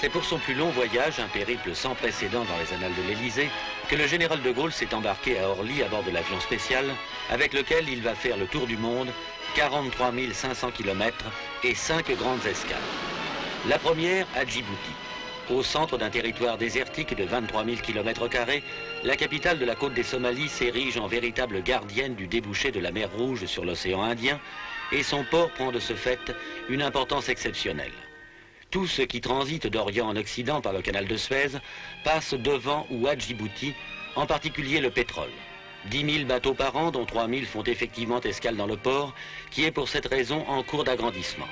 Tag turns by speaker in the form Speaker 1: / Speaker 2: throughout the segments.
Speaker 1: C'est pour son plus long voyage, un périple sans précédent dans les annales de l'Élysée, que le général de Gaulle s'est embarqué à Orly à bord de l'avion spécial, avec lequel il va faire le tour du monde, 43 500 km et 5 grandes escales. La première à Djibouti. Au centre d'un territoire désertique de 23 000 km², la capitale de la côte des Somalies s'érige en véritable gardienne du débouché de la mer Rouge sur l'océan Indien, et son port prend de ce fait une importance exceptionnelle. Tout ce qui transite d'Orient en Occident par le canal de Suez passe devant ou à Djibouti, en particulier le pétrole. 10 000 bateaux par an, dont 3 000 font effectivement escale dans le port, qui est pour cette raison en cours d'agrandissement.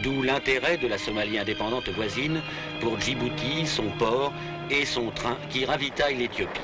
Speaker 1: D'où l'intérêt de la Somalie indépendante voisine pour Djibouti, son port et son train qui ravitaille l'Éthiopie.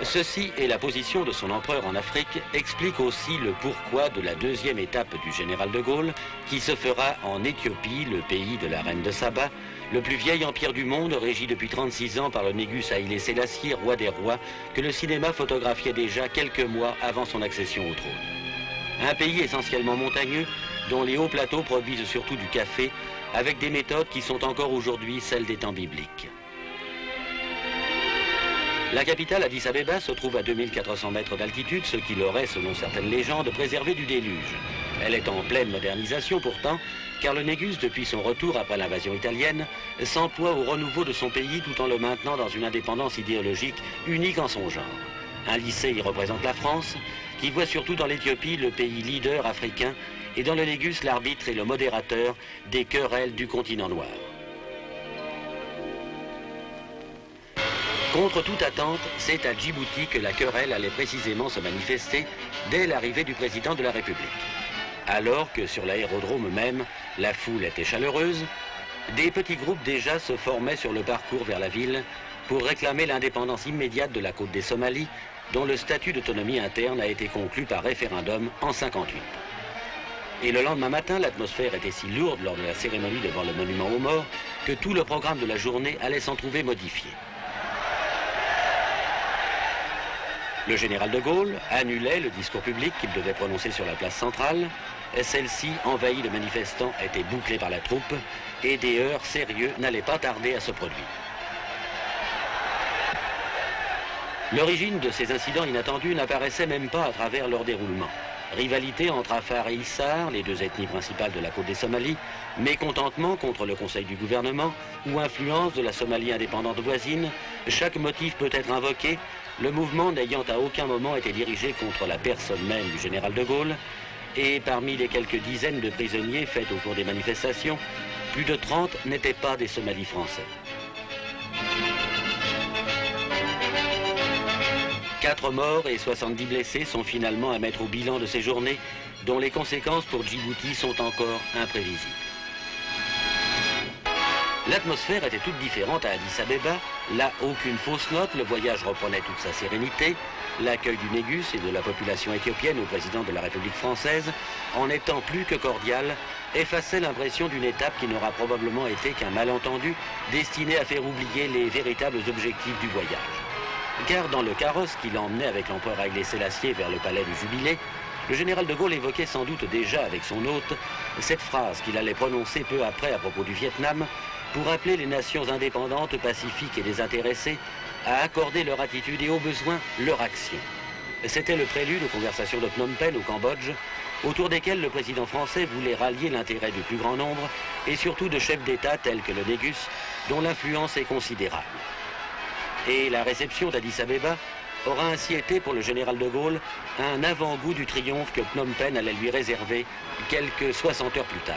Speaker 1: Ceci et la position de son empereur en Afrique expliquent aussi le pourquoi de la deuxième étape du général de Gaulle, qui se fera en Éthiopie, le pays de la reine de Saba, le plus vieil empire du monde, régi depuis 36 ans par le Négus Haïlé Sélassié, roi des rois, que le cinéma photographiait déjà quelques mois avant son accession au trône. Un pays essentiellement montagneux, dont les hauts plateaux produisent surtout du café, avec des méthodes qui sont encore aujourd'hui celles des temps bibliques. La capitale, Addis Abeba, se trouve à 2400 mètres d'altitude, ce qui l'aurait, selon certaines légendes, préservé du déluge. Elle est en pleine modernisation pourtant, car le Négus, depuis son retour après l'invasion italienne, s'emploie au renouveau de son pays tout en le maintenant dans une indépendance idéologique unique en son genre. Un lycée y représente la France, qui voit surtout dans l'Éthiopie le pays leader africain et dans le Négus l'arbitre et le modérateur des querelles du continent noir. Contre toute attente, c'est à Djibouti que la querelle allait précisément se manifester dès l'arrivée du président de la République. Alors que sur l'aérodrome même, la foule était chaleureuse, des petits groupes déjà se formaient sur le parcours vers la ville pour réclamer l'indépendance immédiate de la côte des Somalies, dont le statut d'autonomie interne a été conclu par référendum en 1958. Et le lendemain matin, l'atmosphère était si lourde lors de la cérémonie devant le monument aux morts que tout le programme de la journée allait s'en trouver modifié. Le général de Gaulle annulait le discours public qu'il devait prononcer sur la place centrale. Celle-ci, envahie de manifestants, était bouclée par la troupe et des heurts sérieux n'allaient pas tarder à se produire. L'origine de ces incidents inattendus n'apparaissait même pas à travers leur déroulement. Rivalité entre Afar et Issar, les deux ethnies principales de la côte des Somalies, mécontentement contre le Conseil du gouvernement ou influence de la Somalie indépendante voisine, chaque motif peut être invoqué, le mouvement n'ayant à aucun moment été dirigé contre la personne même du général de Gaulle, et parmi les quelques dizaines de prisonniers faits au cours des manifestations, plus de 30 n'étaient pas des Somalis français. 4 morts et 70 blessés sont finalement à mettre au bilan de ces journées, dont les conséquences pour Djibouti sont encore imprévisibles. L'atmosphère était toute différente à Addis Abeba. Là, aucune fausse note, le voyage reprenait toute sa sérénité. L'accueil du Négus et de la population éthiopienne au président de la République française, en étant plus que cordial, effaçait l'impression d'une étape qui n'aura probablement été qu'un malentendu destiné à faire oublier les véritables objectifs du voyage. Car dans le carrosse qui l'emmenait avec l'empereur Haïlé Sélassié vers le palais du Jubilé, le général de Gaulle évoquait sans doute déjà avec son hôte cette phrase qu'il allait prononcer peu après à propos du Vietnam pour appeler les nations indépendantes, pacifiques et désintéressées à accorder leur attitude et au besoin leur action. C'était le prélude aux conversations de Phnom Penh au Cambodge, autour desquelles le président français voulait rallier l'intérêt du plus grand nombre et surtout de chefs d'État tels que le Négus, dont l'influence est considérable. Et la réception d'Addis Abeba aura ainsi été pour le général de Gaulle un avant-goût du triomphe que Phnom Penh allait lui réserver quelques 60 heures plus tard.